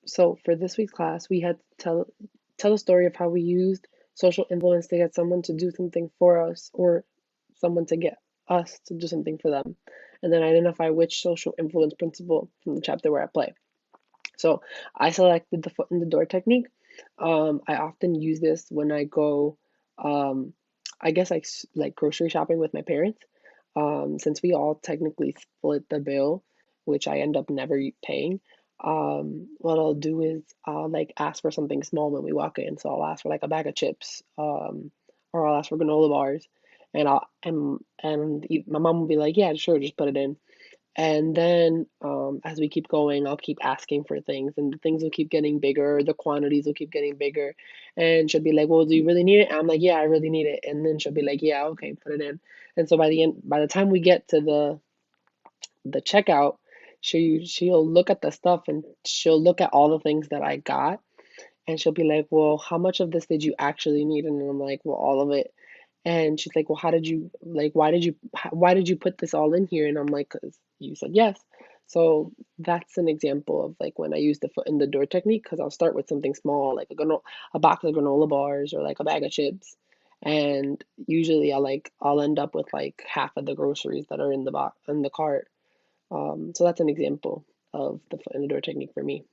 So for this week's class, we had to tell a story of how we used social influence to get someone to do something for us or someone to get us to do something for them, and then identify which social influence principle from the chapter we're at play. So I selected the foot in the door technique. I often use this when I go, um, I guess like grocery shopping with my parents. Since we all technically split the bill, which I end up never paying. What I'll do is I'll like ask for something small when we walk in. So I'll ask for like a bag of chips, or I'll ask for granola bars, and my mom will be like, yeah, sure, just put it in. And then as we keep going, I'll keep asking for things, and the things will keep getting bigger, the quantities will keep getting bigger. And she'll be like, well, do you really need it? And I'm like, yeah, I really need it. And then she'll be like, yeah, okay, put it in. And so by the time we get to the checkout, she'll look at the stuff and she'll look at all the things that I got, and she'll be like, well, how much of this did you actually need? And I'm like, well, all of it. And she's like, well, how did you, like, why did you put this all in here? And I'm like, because you said yes. So that's an example of like when I use the foot in the door technique, because I'll start with something small, like a box of granola bars or like a bag of chips. And usually I'll end up with like half of the groceries that are in the cart. So that's an example of the foot in the door technique for me.